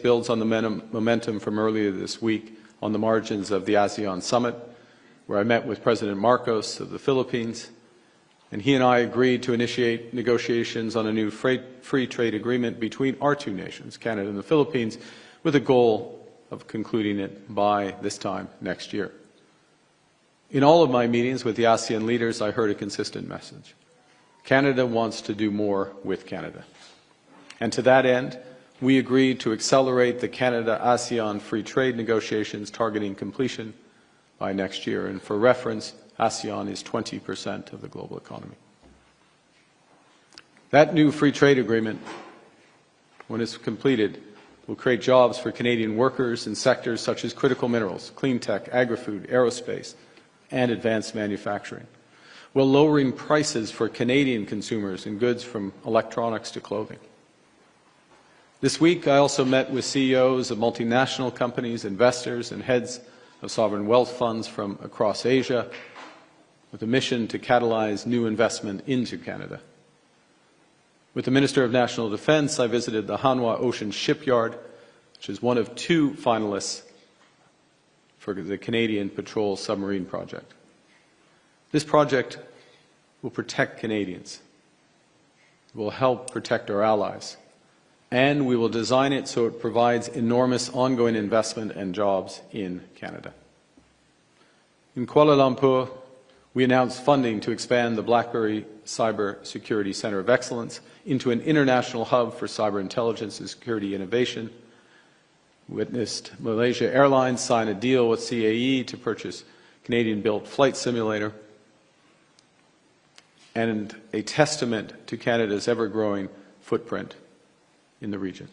builds on the momentum from earlier this week on the margins of the ASEAN Summit, where I met with President Marcos of the Philippines, and he and I agreed to initiate negotiations on a new free trade agreement between our two nations, Canada and the Philippines, with a goal of concluding it by this time next year. In all of my meetings with the ASEAN leaders, I heard a consistent message. Canada wants to do more with Canada. And to that end, we agreed to accelerate the Canada-ASEAN free trade negotiations targeting completion by next year. And for reference, ASEAN is 20% of the global economy. That new free trade agreement, when it's completed, will create jobs for Canadian workers in sectors such as critical minerals, clean tech, agri-food, aerospace, and advanced manufacturing, while lowering prices for Canadian consumers in goods from electronics to clothing. This week, I also met with CEOs of multinational companies, investors, and heads of sovereign wealth funds from across Asia, with a mission to catalyze new investment into Canada. With the Minister of National Defence, I visited the Hanwha Ocean Shipyard, which is one of two finalists for the Canadian Patrol Submarine Project. This project will protect Canadians, will help protect our allies, and we will design it so it provides enormous ongoing investment and jobs in Canada. In Kuala Lumpur, we announced funding to expand the BlackBerry Cyber Security Center of Excellence into an international hub for cyber intelligence and security innovation. Witnessed Malaysia Airlines sign a deal with CAE to purchase Canadian-built flight simulator, and a testament to Canada's ever-growing footprint in the region.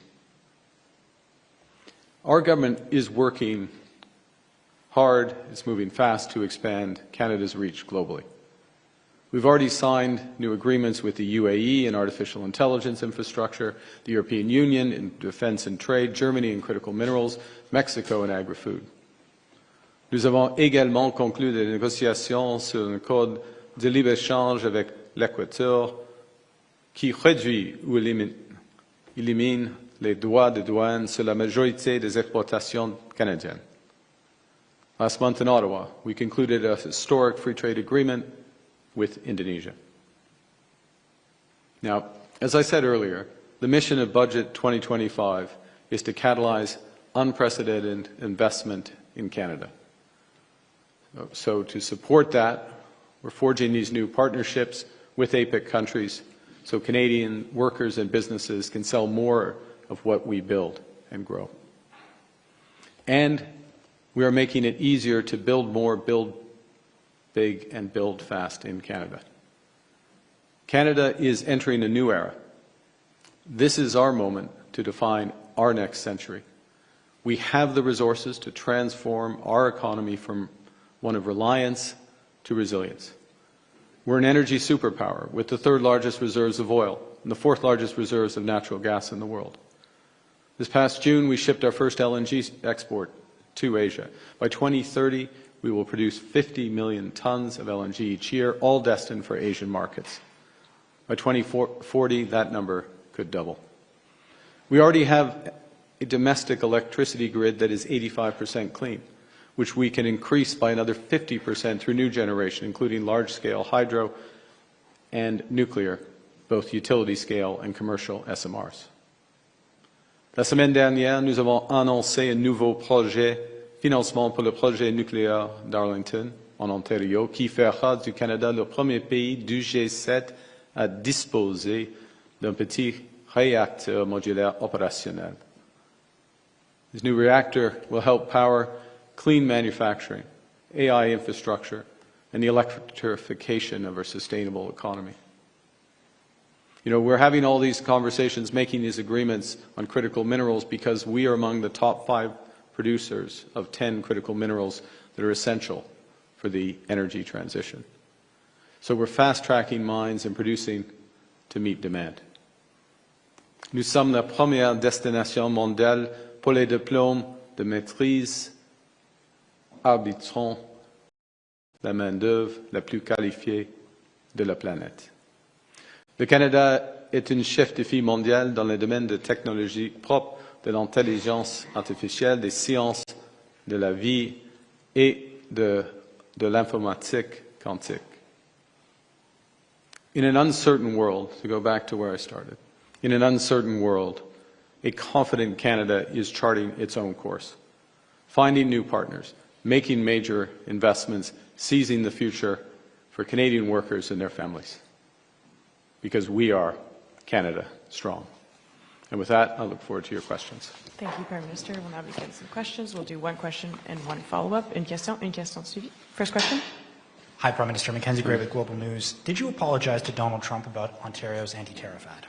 Our government is working hard, it's moving fast to expand Canada's reach globally. We've already signed new agreements with the UAE in artificial intelligence infrastructure, the European Union in defense and trade, Germany in critical minerals, Mexico in agri-food. Nous avons également conclu des négociations sur un code de libre-échange avec l'Équateur qui réduit ou élimine les droits de douane sur la majorité des exportations canadiennes. Last month in Ottawa, we concluded a historic free trade agreement with Indonesia. Now, as I said earlier, the mission of Budget 2025 is to catalyze unprecedented investment in Canada. So to support that, we're forging these new partnerships with APEC countries so Canadian workers and businesses can sell more of what we build and grow. And we are making it easier to build more, build big, and build fast in Canada. Canada is entering a new era. This is our moment to define our next century. We have the resources to transform our economy from one of reliance to resilience. We're an energy superpower with the third largest reserves of oil and the fourth largest reserves of natural gas in the world. This past June, we shipped our first LNG export to Asia. By 2030, we will produce 50 million tons of LNG each year, all destined for Asian markets. By 2040, that number could double. We already have a domestic electricity grid that is 85% clean, which we can increase by another 50% through new generation, including large-scale hydro and nuclear, both utility-scale and commercial SMRs. La semaine dernière, nous avons annoncé un nouveau projet financement pour le projet nucléaire d'Arlington, en Ontario, qui fera du Canada le premier pays du G7 à disposer d'un petit réacteur modulaire opérationnel. This new reactor will help power clean manufacturing, AI infrastructure, and the electrification of our sustainable economy. You know, we're having all these conversations, making these agreements on critical minerals because we are among the top 5 producers of 10 critical minerals that are essential for the energy transition. So we're fast-tracking mines and producing to meet demand. Nous sommes la première destination mondiale pour les diplômes de maîtrise arbitrant la main-d'œuvre la plus qualifiée de la planète. Le Canada est un chef défi mondial dans le domaine de technologies propres de l'intelligence artificielle, des sciences de la vie et de l'informatique quantique. In an uncertain world, to go back to where I started, in an uncertain world, a confident Canada is charting its own course, finding new partners, making major investments, seizing the future for Canadian workers and their families. Because we are Canada strong. And with that, I look forward to your questions. Thank you, Prime Minister. We'll now begin some questions. We'll do one question and one follow-up. Une question suivie. First question. Hi, Prime Minister. Mackenzie Gray with Global News. Did you apologize to Donald Trump about Ontario's anti-tariff ad?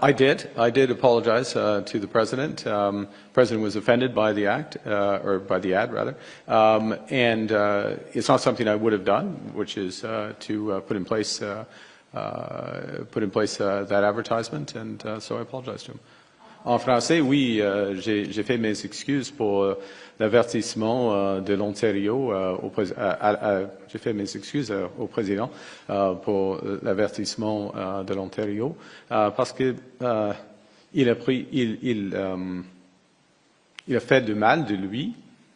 I did. I did apologize to the President. The President was offended by the act, or by the ad, rather. And it's not something I would have done, which is to put in place that advertisement, and so I apologize to him. En français, oui, j'ai fait mes excuses pour l'avertissement de l'Ontario. J'ai fait mes excuses au président pour l'avertissement de l'Ontario parce que il a fait du mal de lui.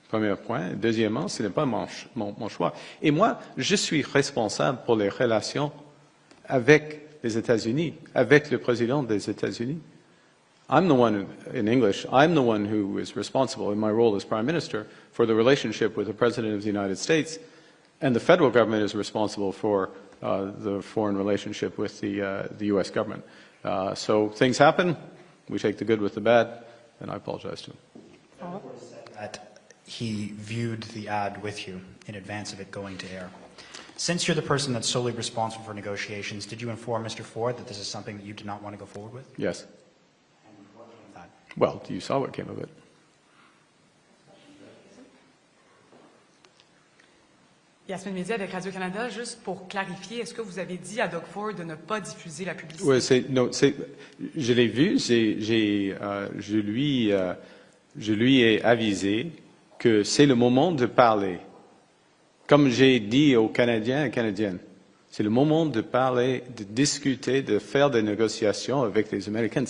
Premier point. Deuxièmement, ce n'est pas mon choix. Et moi, je suis responsable pour les relations avec les États-Unis, avec le président des États-Unis. I'm the one, in English, I'm the one who is responsible in my role as Prime Minister for the relationship with the President of the United States, and the federal government is responsible for the foreign relationship with the U.S. government. So things happen, we take the good with the bad, and I apologize to him. That he viewed the ad with you in advance of it going to air. Since you're the person that's solely responsible for negotiations, did you inform Mr. Ford that this is something that you did not want to go forward with? Yes. And what came of that? Well, you saw what came of it. Yasmine Média avec Radio-Canada, juste pour clarifier, est-ce que vous avez dit à Doug Ford de ne pas diffuser la publicité? Oui, je l'ai vu, je lui ai avisé que c'est le moment de parler. Comme j'ai dit aux Canadiens et Canadiennes, c'est le moment de parler, de discuter, de faire des négociations avec les Américains.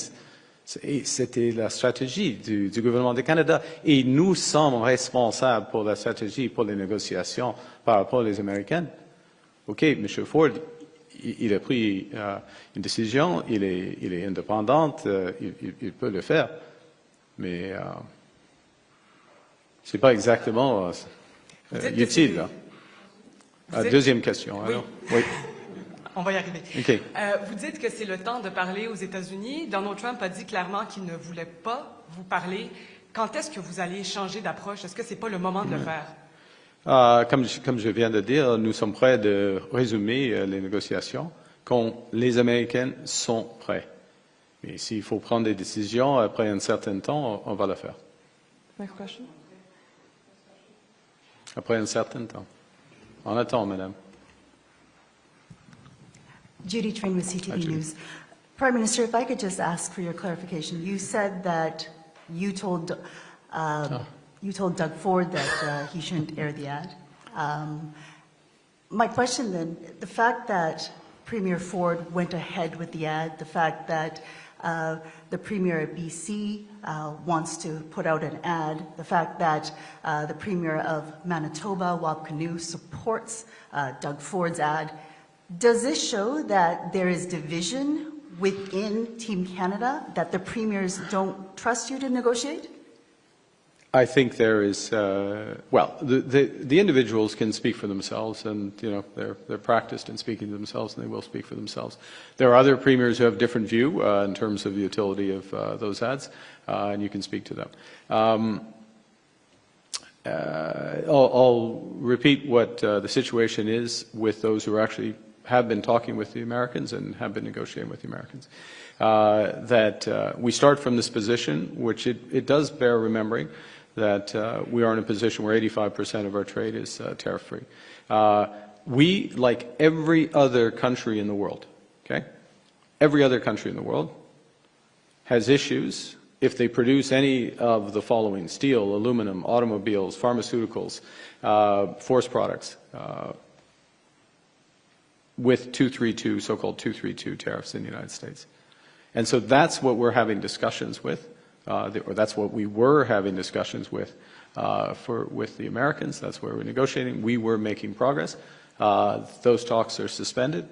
C'était la stratégie du gouvernement du Canada. Et nous sommes responsables pour la stratégie, pour les négociations par rapport aux Américains. OK, M. Ford, il a pris une décision, il est indépendant, il peut le faire. Mais ce n'est pas exactement utile. Là. Deuxième question. Oui. Alors. Oui. On va y arriver. Okay. Vous dites que c'est le temps de parler aux États-Unis. Donald Trump a dit clairement qu'il ne voulait pas vous parler. Quand est-ce que vous allez changer d'approche? Est-ce que ce n'est pas le moment de le faire? Comme je viens de dire, nous sommes prêts de résumer les négociations quand les Américains sont prêts. Et s'il faut prendre des décisions après un certain temps, on va le faire. Next question. Après un certain temps. On attend, madame. Judy Train with CTV News. Prime Minister, if I could just ask for your clarification. You said that you told Doug Ford that he shouldn't air the ad. My question then, the fact that Premier Ford went ahead with the ad, the fact that the Premier of BC wants to put out an ad, the fact that the Premier of Manitoba, Wab Kinew, supports Doug Ford's ad, does this show that there is division within Team Canada, that the premiers don't trust you to negotiate? I think there is, well, the individuals can speak for themselves, and they're practiced in speaking to themselves, and they will speak for themselves. There are other premiers who have different view in terms of the utility of those ads, and you can speak to them. I'll repeat what the situation is with those who actually have been talking with the Americans and have been negotiating with the Americans. That we start from this position, which it does bear remembering, that we are in a position where 85% of our trade is tariff-free. We, like every other country in the world, okay? Every other country in the world has issues if they produce any of the following: steel, aluminum, automobiles, pharmaceuticals, forest products, with 232, so-called 232 tariffs in the United States. And so that's what we're having discussions with. or that's what we were having discussions with the Americans. That's where we're negotiating. We were making progress. Those talks are suspended.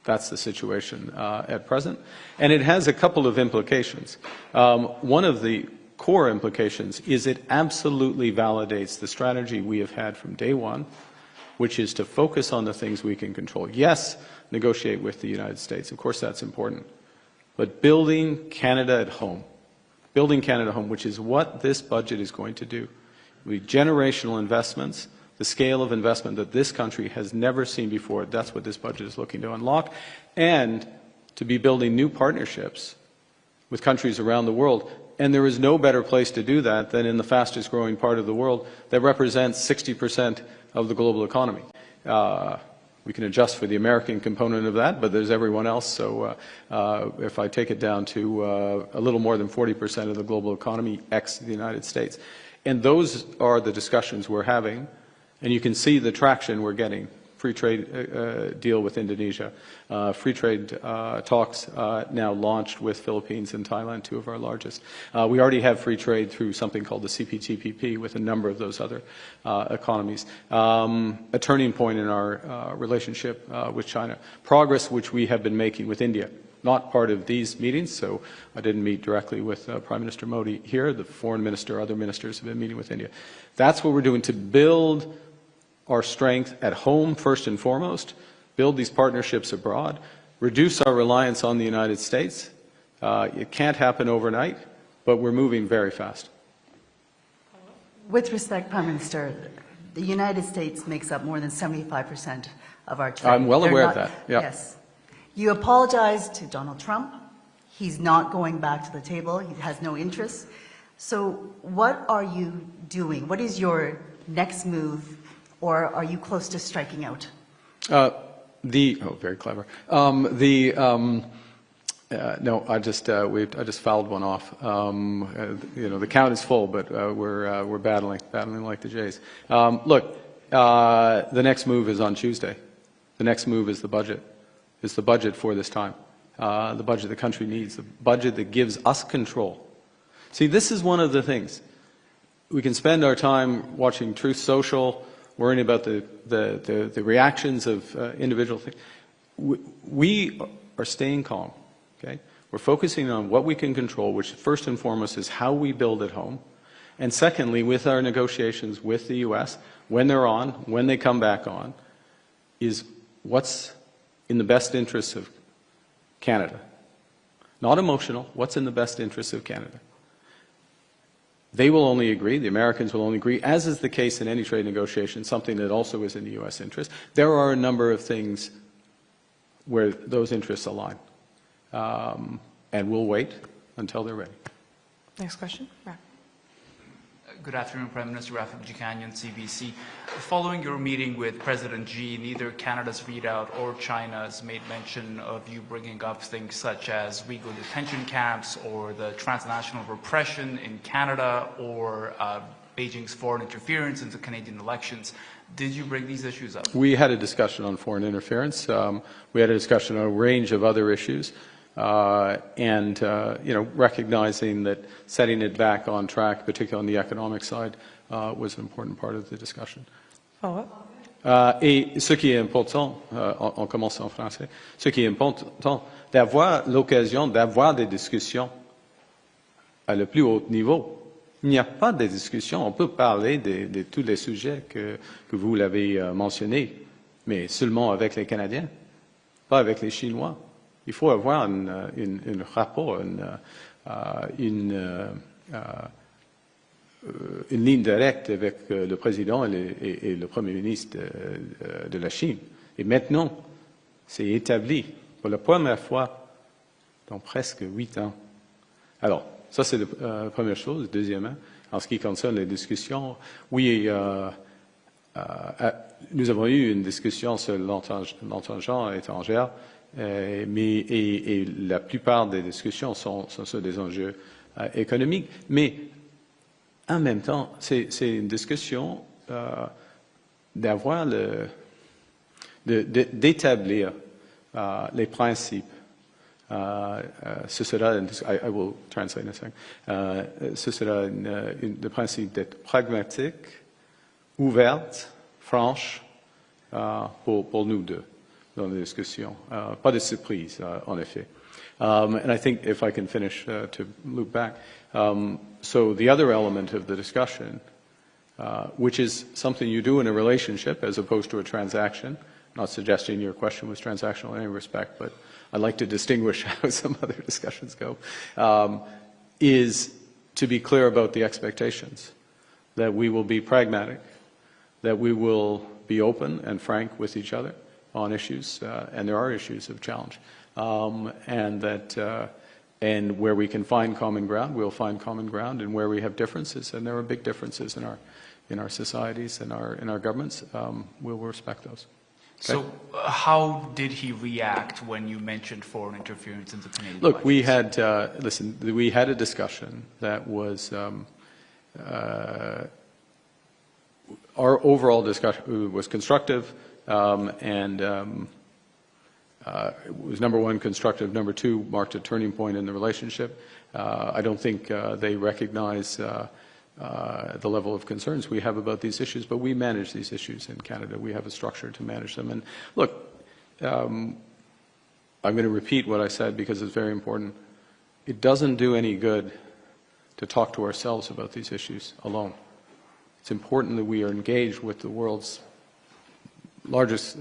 That's the situation at present. And it has a couple of implications. One of the core implications is it absolutely validates the strategy we have had from day one, which is to focus on the things we can control. Yes, negotiate with the United States. Of course, that's important. But building Canada at home, which is what this budget is going to do. With generational investments, the scale of investment that this country has never seen before, that's what this budget is looking to unlock, and to be building new partnerships with countries around the world. And there is no better place to do that than in the fastest growing part of the world that represents 60% of the global economy. We can adjust for the American component of that, but there's everyone else. So if I take it down to a little more than 40% of the global economy, ex the United States. And those are the discussions we're having. And you can see the traction we're getting. Free trade deal with Indonesia, free trade talks now launched with Philippines and Thailand, two of our largest. We already have free trade through something called the CPTPP with a number of those other economies. A turning point in our relationship with China. Progress which we have been making with India. Not part of these meetings, so I didn't meet directly with Prime Minister Modi here. The foreign minister, other ministers have been meeting with India. That's what we're doing to build our strength at home, first and foremost, build these partnerships abroad, reduce our reliance on the United States. It can't happen overnight, but we're moving very fast. With respect, Prime Minister, the United States makes up more than 75% of our trade. I'm well aware of that. Yeah. Yes. You apologized to Donald Trump. He's not going back to the table. He has no interest. So what are you doing? What is your next move? Or are you close to striking out? Very clever. No, I just fouled one off. The count is full, but we're battling like the Jays. Look, the next move is on Tuesday. The next move is the budget. It's the budget for this time. The budget the country needs. The budget that gives us control. See, this is one of the things. We can spend our time watching Truth Social, worrying about the reactions of individual things. We are staying calm, okay? We're focusing on what we can control, which first and foremost is how we build at home. And secondly, with our negotiations with the U.S., when they're on, when they come back on, is what's in the best interests of Canada. Not emotional, what's in the best interests of Canada. They will only agree, the Americans will only agree, as is the case in any trade negotiation, something that also is in the U.S. interest. There are a number of things where those interests align. And we'll wait until they're ready. Next question. Raf. Good afternoon, Prime Minister. Raf Abjikanian, CBC. Following your meeting with President Xi, neither Canada's readout or China's made mention of you bringing up things such as Uyghur detention camps or the transnational repression in Canada or Beijing's foreign interference into Canadian elections. Did you bring these issues up? We had a discussion on foreign interference. We had a discussion on a range of other issues. Recognizing that setting it back on track, particularly on the economic side, was an important part of the discussion. Follow-up. Et ce qui est important, on commence en français, ce qui est important, d'avoir l'occasion d'avoir des discussions à le plus haut niveau. Il n'y a pas de discussion, on peut parler de tous les sujets que vous l'avez mentionnés, mais seulement avec les Canadiens, pas avec les Chinois. Il faut avoir un rapport, une ligne directe avec le président et le premier ministre de la Chine. Et maintenant, c'est établi pour la première fois dans presque 8 ans. Alors, ça c'est la première chose. Deuxièmement, en ce qui concerne les discussions, oui, nous avons eu une discussion sur l'entente étrangère. Mais la plupart des discussions sont sur des enjeux économiques. Mais en même temps, c'est une discussion d'établir les principes ce sera, I will translate in a second, ce sera le principe d'être pragmatique, ouverte, franche, pour nous deux dans la discussion. Pas de surprise, en effet. And I think if I can finish to loop back, so the other element of the discussion, which is something you do in a relationship as opposed to a transaction, not suggesting your question was transactional in any respect, but I'd like to distinguish how some other discussions go, is to be clear about the expectations, that we will be pragmatic, that we will be open and frank with each other on issues, and there are issues of challenge, and that and where we can find common ground, we'll find common ground, and where we have differences, and there are big differences in our societies and in our governments, we'll respect those. Okay? So how did he react when you mentioned foreign interference in the Canadian Look, we elections? had, we had a discussion that was, our overall discussion was constructive, and it was number one, constructive. Number two, marked a turning point in the relationship. I don't think they recognize the level of concerns we have about these issues, but we manage these issues in Canada. We have a structure to manage them. And look, I'm going to repeat what I said because it's very important. It doesn't do any good to talk to ourselves about these issues alone. It's important that we are engaged with the world's largest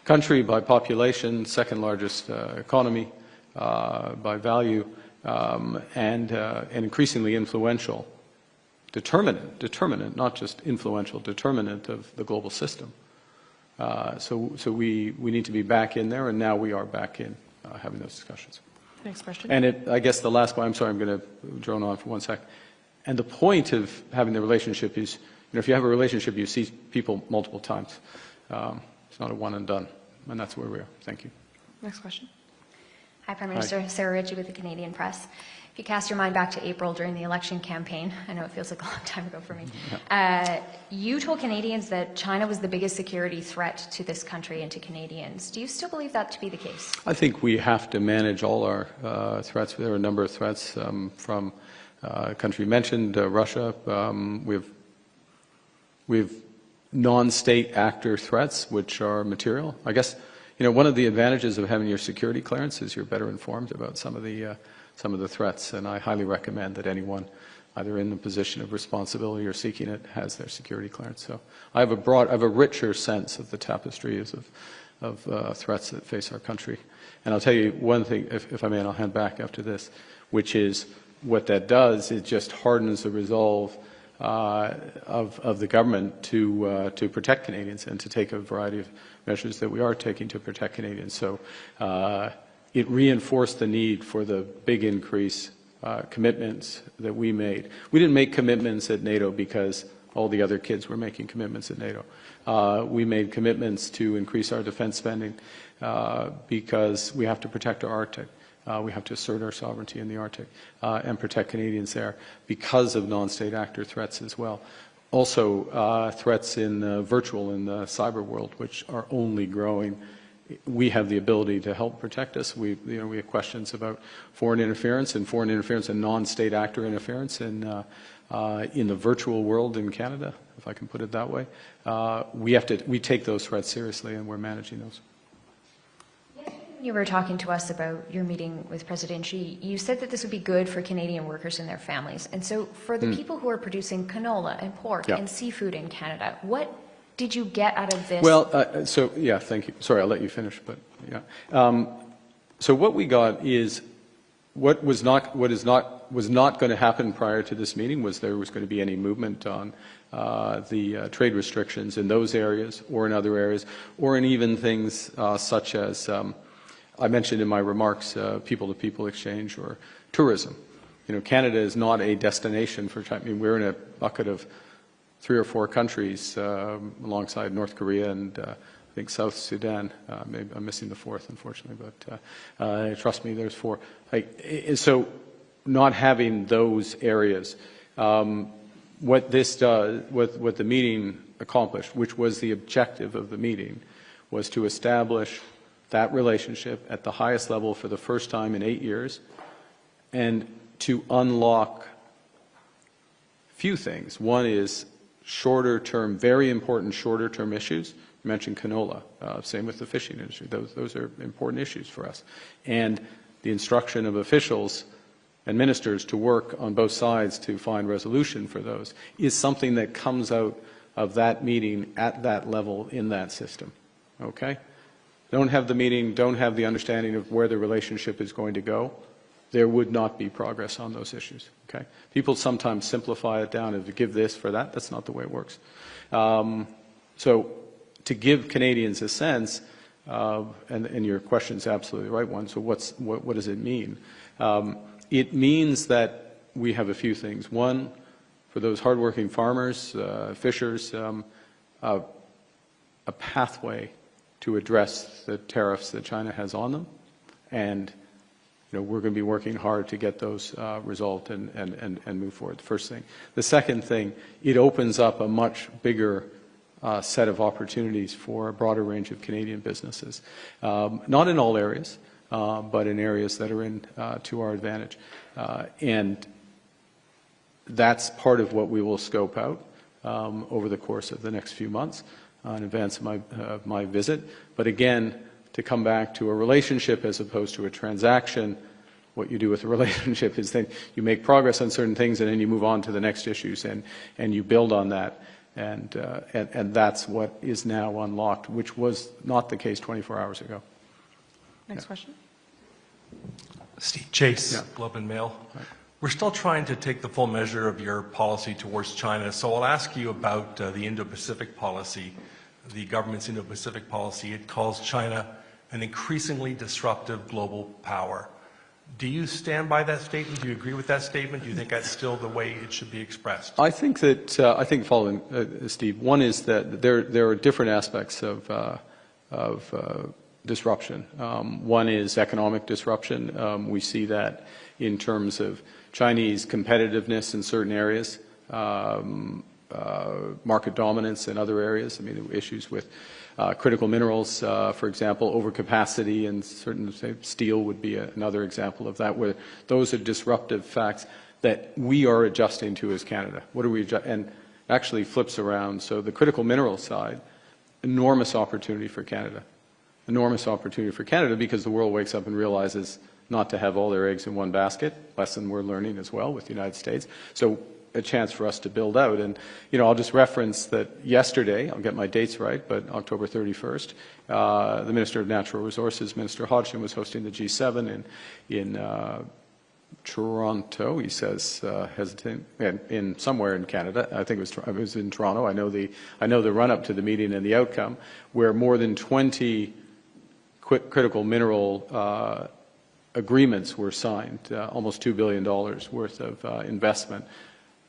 country by population, second largest economy by value, and increasingly influential, determinant, not just influential, determinant of the global system. So we need to be back in there, and now we are back in having those discussions. Next question. And I guess the last point, I'm sorry, I'm going to drone on for 1 sec. And the point of having the relationship is, if you have a relationship, you see people multiple times. It's not a one and done, and that's where we are. Thank you. Next question. Hi, Prime Minister. Sarah Ritchie with the Canadian Press. If you cast your mind back to April during the election campaign, I know it feels like a long time ago for me, you told Canadians that China was the biggest security threat to this country and to Canadians. Do you still believe that to be the case? I think we have to manage all our threats. There are a number of threats from a country mentioned, Russia. We've non-state actor threats, which are material. I guess, one of the advantages of having your security clearance is you're better informed about some of the threats, and I highly recommend that anyone, either in the position of responsibility or seeking it, has their security clearance. So I have a richer sense of the tapestry of threats that face our country. And I'll tell you one thing, if I may, and I'll hand back after this, which is what that does, it just hardens the resolve of the government to protect Canadians and to take a variety of measures that we are taking to protect Canadians. So it reinforced the need for the big increase commitments that we made. We didn't make commitments at NATO because all the other kids were making commitments at NATO. We made commitments to increase our defense spending because we have to protect our Arctic. We have to assert our sovereignty in the Arctic and protect Canadians there because of non-state actor threats as well. Also, threats in virtual and the cyber world, which are only growing. We have the ability to help protect us. We have questions about foreign interference and non-state actor interference in the virtual world in Canada, if I can put it that way. We take those threats seriously, and we're managing those. You were talking to us about your meeting with President Xi. You said that this would be good for Canadian workers and their families. And so for the people who are producing canola and pork and seafood in Canada, what did you get out of this? Well, thank you. Sorry, I'll let you finish, but yeah. So what we got is what was not going to happen prior to this meeting was there was going to be any movement on the trade restrictions in those areas or in other areas, or in even things such as I mentioned in my remarks, people-to-people exchange or tourism. Canada is not a destination for China. I mean, we're in a bucket of 3 or 4 countries alongside North Korea and I think South Sudan. Maybe I'm missing the 4th, unfortunately, but trust me, there's 4. So not having those areas, what this does, what the meeting accomplished, which was the objective of the meeting, was to establish that relationship at the highest level for the first time in 8 years, and to unlock few things. One is shorter term, very important shorter term issues. You mentioned canola, same with the fishing industry. Those are important issues for us. And the instruction of officials and ministers to work on both sides to find resolution for those is something that comes out of that meeting at that level in that system. Okay? Don't have the meeting, don't have the understanding of where the relationship is going to go, there would not be progress on those issues. Okay? People sometimes simplify it down and give this for that. That's not the way it works. So to give Canadians a sense, and your question is absolutely the right one, so what does it mean? It means that we have a few things. One, for those hardworking farmers, fishers, a pathway to address the tariffs that China has on them, and we're going to be working hard to get those resolved and move forward. The first thing. The second thing, it opens up a much bigger set of opportunities for a broader range of Canadian businesses. Not in all areas, but in areas that are to our advantage. And that's part of what we will scope out over the course of the next few months in advance of my visit. But again, to come back to a relationship as opposed to a transaction, what you do with a relationship is then you make progress on certain things and then you move on to the next issues and you build on that. And that's what is now unlocked, which was not the case 24 hours ago. Next question. Steve Chase, Globe and Mail. Right. We're still trying to take the full measure of your policy towards China, so I'll ask you about the Indo-Pacific policy, the government's Indo-Pacific policy. It calls China an increasingly disruptive global power. Do you stand by that statement? Do you agree with that statement? Do you think that's still the way it should be expressed? I think that, following Steve, one is that there are different aspects of disruption. One is economic disruption. We see that in terms of Chinese competitiveness in certain areas, market dominance in other areas. I mean, issues with critical minerals, for example, overcapacity in certain, say, steel would be another example of that, where those are disruptive facts that we are adjusting to as Canada. What are we and actually flips around. So the critical mineral side, enormous opportunity for Canada. Enormous opportunity for Canada because the world wakes up and realizes not to have all their eggs in one basket, lesson we're learning as well with the United States. So a chance for us to build out. And, I'll just reference that yesterday, I'll get my dates right, but October 31st, the Minister of Natural Resources, Minister Hodgson, was hosting the G7 in Toronto, he says, hesitant, in somewhere in Canada. I think it was in Toronto. I know the run-up to the meeting and the outcome, where more than 20 critical mineral agreements were signed, almost $2 billion worth of investment.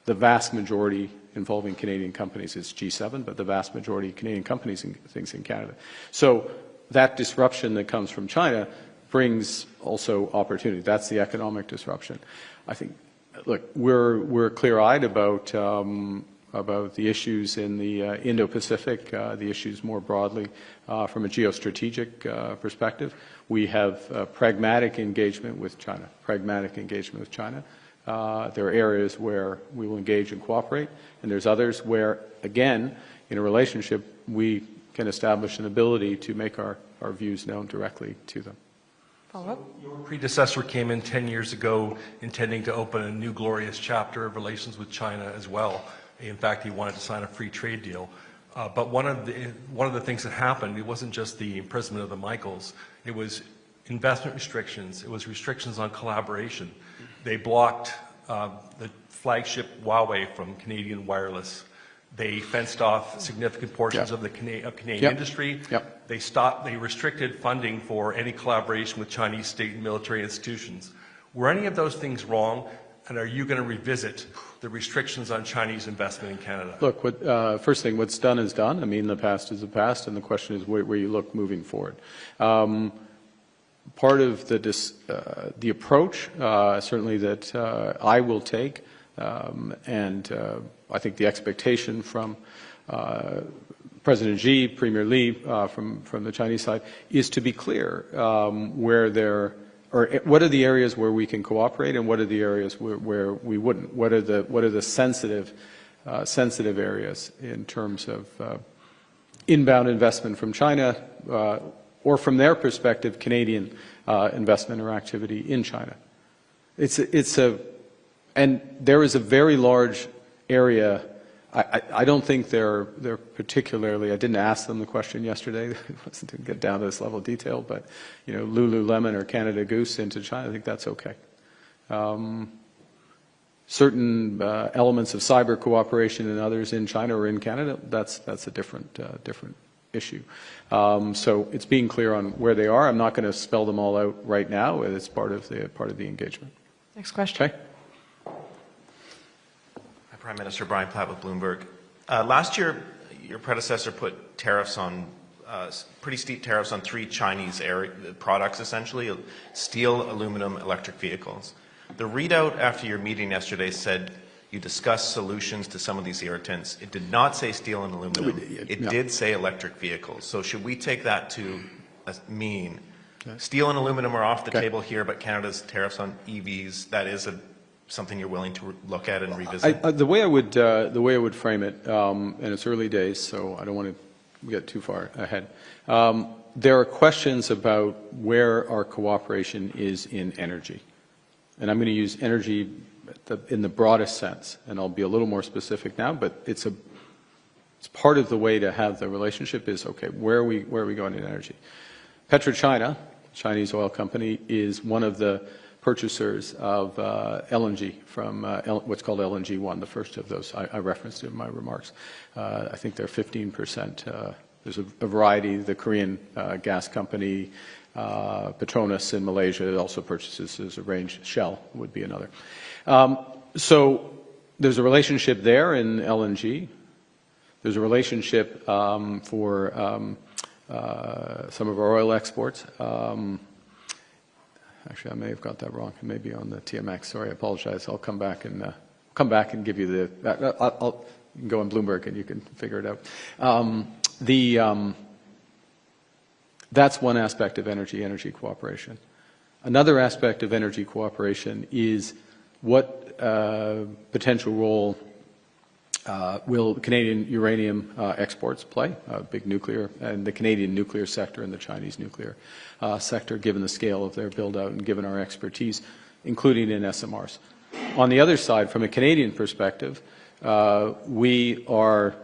The vast majority involving Canadian companies is G7, but the vast majority of Canadian companies and things in Canada. So that disruption that comes from China brings also opportunity. That's the economic disruption. I think, look, we're clear-eyed about the issues in the Indo-Pacific, the issues more broadly from a geostrategic perspective. We have pragmatic engagement with China. There are areas where we will engage and cooperate, and there's others where, again, in a relationship, we can establish an ability to make our views known directly to them. Follow-up? Your predecessor came in 10 years ago intending to open a new glorious chapter of relations with China as well. In fact, he wanted to sign a free trade deal. But one of the things that happened, it wasn't just the imprisonment of the Michaels, it was investment restrictions, it was restrictions on collaboration. They blocked the flagship Huawei from Canadian wireless. They fenced off significant portions of the Canadian industry. Yep. They restricted funding for any collaboration with Chinese state and military institutions. Were any of those things wrong? And are you going to revisit the restrictions on Chinese investment in Canada? Look, first thing, what's done is done. I mean, the past is the past, and the question is where you look moving forward. Part of the approach, certainly that I will take, and I think the expectation from President Xi, Premier Li from the Chinese side, is to be clear where there, or what are the areas where we can cooperate and what are the areas where we wouldn't. What are the sensitive areas in terms of inbound investment from China or from their perspective, Canadian investment or activity in China. And there is a very large area. I don't think they're particularly, I didn't ask them the question yesterday, it wasn't to get down to this level of detail, but, you know, Lululemon or Canada Goose into China, I think that's okay. Certain elements of cyber cooperation and others in China or in Canada, that's a different issue. So it's being clear on where they are. I'm not going to spell them all out right now. It's part of the engagement. Next question. Okay. Prime Minister Brian Platt with Bloomberg. Last year, your predecessor put tariffs on, pretty steep tariffs on 3 Chinese products, essentially, steel, aluminum, electric vehicles. The readout after your meeting yesterday said you discussed solutions to some of these irritants. It did not say steel and aluminum. It did say electric vehicles. So should we take that to mean steel and aluminum are off the table here, but Canada's tariffs on EVs, that is something you're willing to look at and revisit? The way I would frame it, and it's early days, so I don't want to get too far ahead. There are questions about where our cooperation is in energy, and I'm going to use energy in the broadest sense, and I'll be a little more specific now. But it's part of the way to have the relationship is okay. Where are we going in energy? PetroChina, Chinese oil company, is one of the purchasers of LNG from what's called LNG-1, the first of those I referenced in my remarks. I think they're 15%. There's a variety. The Korean gas company, Petronas in Malaysia, also purchases. There's a range. Shell would be another. So there's a relationship there in LNG. There's a relationship for some of our oil exports. Actually, I may have got that wrong. It may be on the TMX. Sorry, I apologize. I'll come back and give you the. You can go on Bloomberg and you can figure it out. That's one aspect of energy cooperation. Another aspect of energy cooperation is what potential role will Canadian uranium exports play, big nuclear, and the Canadian nuclear sector and the Chinese nuclear sector, given the scale of their build-out and given our expertise, including in SMRs. On the other side, from a Canadian perspective, we are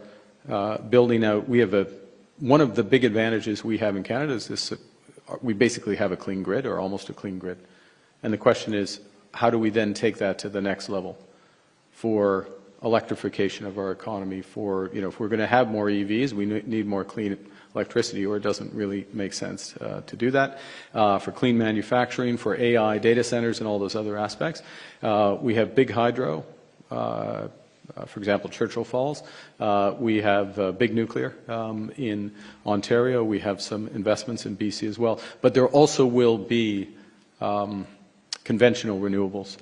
building out, one of the big advantages we have in Canada is this, we basically have a clean grid, or almost a clean grid. And the question is, how do we then take that to the next level for electrification of our economy? For, you know, if we're going to have more EVs, we need more clean electricity, or it doesn't really make sense to do that. For clean manufacturing, for AI data centers and all those other aspects. We have big hydro, for example, Churchill Falls. We have big nuclear in Ontario. We have some investments in BC as well. But there also will be conventional renewables,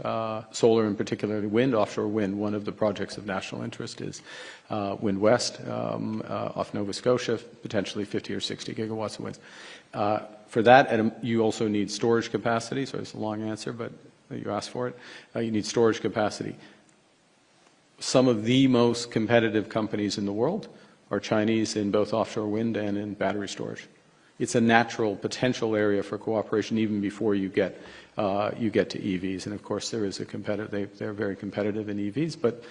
solar and particularly wind, offshore wind. One of the projects of national interest is Wind West off Nova Scotia, potentially 50 or 60 gigawatts of wind. For that, you also need storage capacity. So it's a long answer, but you asked for it. You need storage capacity. Some of the most competitive companies in the world are Chinese in both offshore wind and in battery storage. It's a natural potential area for cooperation even before you get to EVs. And of course, there is a competitive. They're very competitive in EVs, but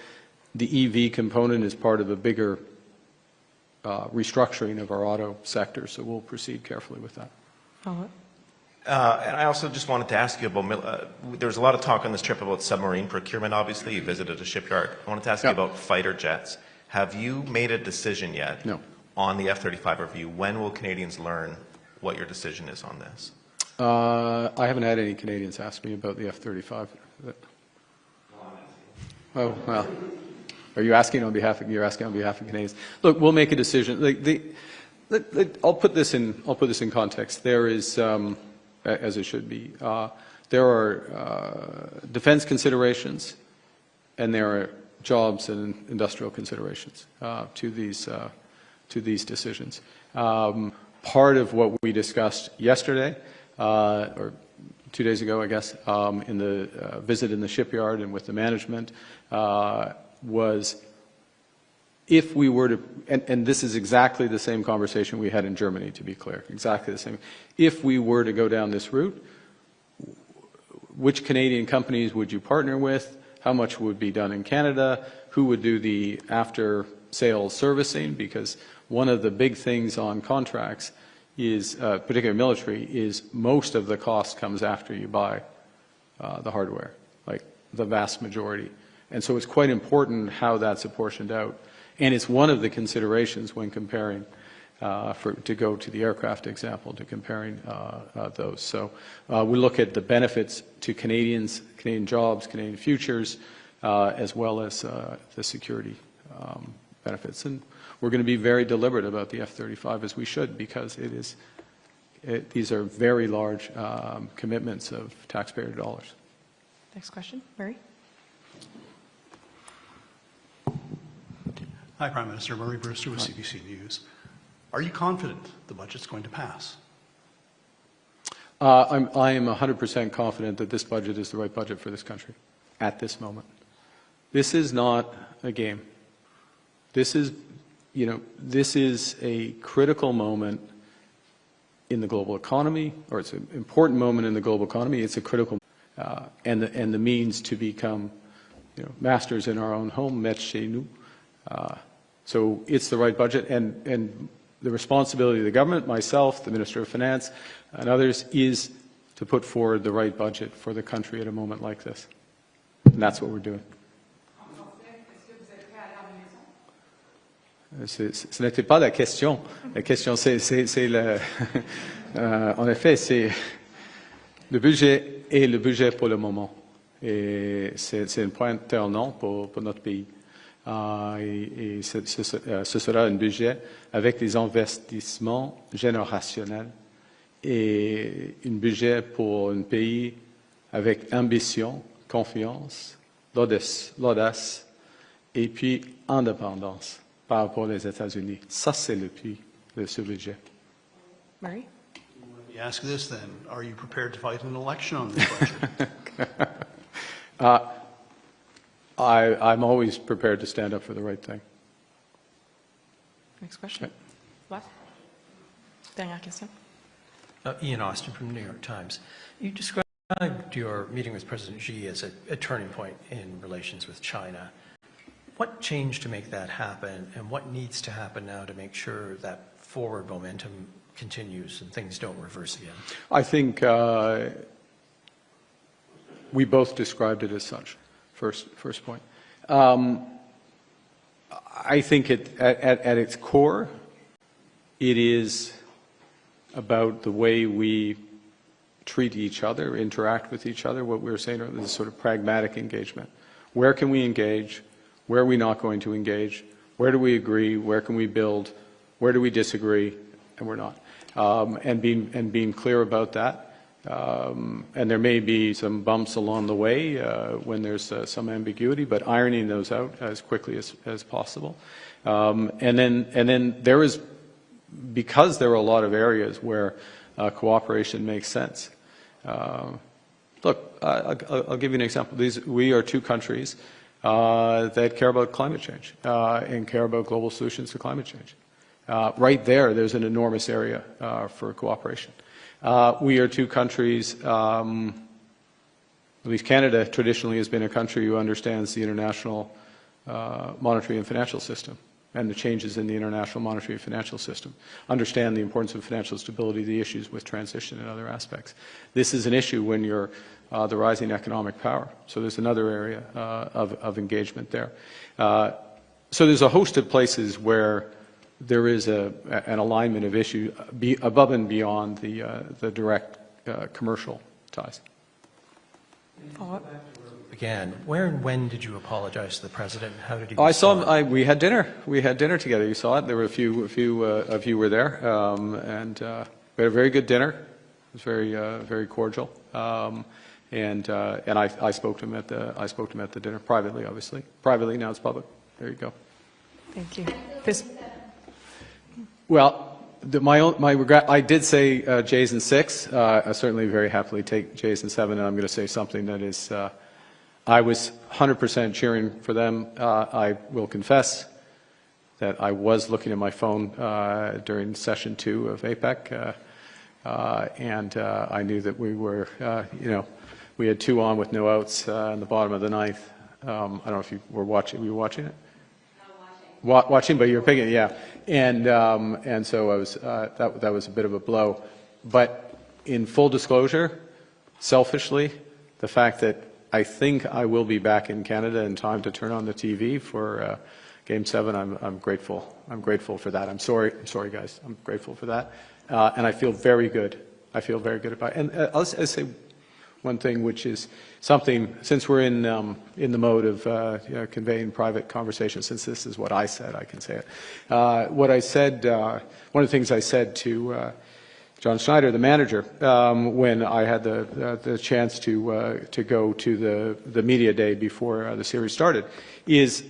the EV component is part of a bigger restructuring of our auto sector. So we'll proceed carefully with that. Follow-up. And I also just wanted to ask you about, there was a lot of talk on this trip about submarine procurement, obviously. You visited a shipyard. I wanted to ask you about fighter jets. Have you made a decision yet on the F-35 review? When will Canadians learn what your decision is on this? I haven't had any Canadians ask me about the F-35. Oh, well. Are you asking on behalf of, you're asking on behalf of Canadians? Look, we'll make a decision. I'll put this in context. There is, as it should be, there are defense considerations and there are jobs and industrial considerations to these to these decisions. Part of what we discussed yesterday, or 2 days ago, I guess, in the visit in the shipyard and with the management, was if we were to, and this is exactly the same conversation we had in Germany, to be clear, exactly the same. If we were to go down this route, which Canadian companies would you partner with? How much would be done in Canada? Who would do the after-sales servicing? Because one of the big things on contracts is, particularly military, is most of the cost comes after you buy the hardware, like the vast majority. And so it's quite important how that's apportioned out. And it's one of the considerations when comparing, to go to the aircraft example, to comparing those. So we look at the benefits to Canadians, Canadian jobs, Canadian futures, as well as the security benefits. And we're going to be very deliberate about the F-35, as we should, because these are very large commitments of taxpayer dollars. Next question, Murray. Hi, Prime Minister. Murray Brewster with CBC News. Are you confident the budget's going to pass? I am 100% confident that this budget is the right budget for this country at this moment. This is not a game. This is, this is a critical moment in the global economy, or it's an important moment in the global economy. It's a critical, and the means to become, masters in our own home, maîtres chez nous. So it's the right budget, and the responsibility of the government, myself, the Minister of Finance, and others, is to put forward the right budget for the country at a moment like this. And that's what we're doing. Ce n'était pas la question. La question, c'est le... en effet, c'est... Le budget est le budget pour le moment. Et c'est un point tournant pour notre pays. Et ce sera un budget avec des investissements générationnels et un budget pour un pays avec ambition, confiance, l'audace et puis indépendance par rapport aux États-Unis. Ça, c'est le prix de ce budget. Murray? Let me ask this then. Are you prepared to fight an election on this budget? I'm always prepared to stand up for the right thing. Next question. Left. Dernière question. Ian Austin from the New York Times. You described your meeting with President Xi as a turning point in relations with China. What changed to make that happen, and what needs to happen now to make sure that forward momentum continues and things don't reverse again? I think we both described it as such. First point. I think at its core, it is about the way we treat each other, interact with each other. What we were saying earlier is sort of pragmatic engagement. Where can we engage? Where are we not going to engage? Where do we agree? Where can we build? Where do we disagree? And we're not. And being clear about that. And there may be some bumps along the way when there's some ambiguity, but ironing those out as quickly as possible. And then there is, because there are a lot of areas where cooperation makes sense. Look, I'll give you an example. We are two countries that care about climate change and care about global solutions to climate change. Right there's an enormous area for cooperation. We are two countries, at least Canada traditionally has been a country who understands the international monetary and financial system and the changes in the international monetary and financial system, understand the importance of financial stability, the issues with transition and other aspects. This is an issue when you're the rising economic power. So there's another area of engagement there. So there's a host of places where there is an alignment of issue above and beyond the direct commercial ties. Again, where and when did you apologize to the president? How did you? I saw him. We had dinner. We had dinner together. You saw it. There were a few of you were there, and we had a very good dinner. It was very cordial. And I spoke to him at the dinner privately, obviously. Privately, now it's public. There you go. Thank you. Well, my regret, I did say J's and 6. I certainly very happily take J's and 7, and I'm going to say something that is, I was 100% cheering for them. I will confess that I was looking at my phone during session 2 of APEC, and I knew that we were, we had 2 on with no outs in the bottom of the 9th. I don't know if you were watching. Were you watching it? Watching, but you were picking it, yeah. And so I was, that was a bit of a blow. But in full disclosure, selfishly, the fact that I think I will be back in Canada in time to turn on the TV for Game 7, I'm grateful. I'm grateful for that. I'm sorry, guys. I'm grateful for that. And I feel very good. I feel very good about it. And I'll say one thing, which is something, since we're in the mode of conveying private conversation, since this is what I said, I can say it. What I said, one of the things I said to John Schneider, the manager, when I had the chance to go to the media day before the series started, is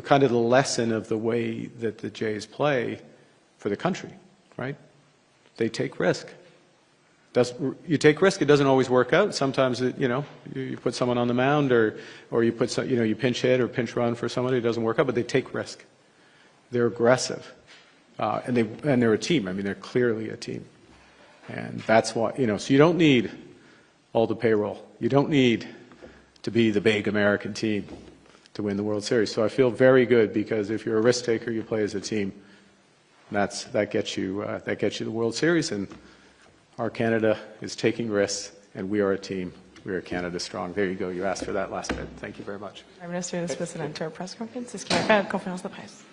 kind of the lesson of the way that the Jays play for the country, right? They take risk. You take risk, it doesn't always work out. Sometimes, you put someone on the mound or you put some, you pinch hit or pinch run for somebody, it doesn't work out, but they take risk. They're aggressive. And they're a team. I mean, they're clearly a team. And that's why, so you don't need all the payroll. You don't need to be the big American team to win the World Series. So I feel very good because if you're a risk taker, you play as a team. That gets you the World Series, and our Canada is taking risks, and we are a team. We are Canada strong. There you go. You asked for that last bit. Thank you very much. Prime Minister, this was an entire press conference. Est-ce qu'il y a pas de conférence de presse?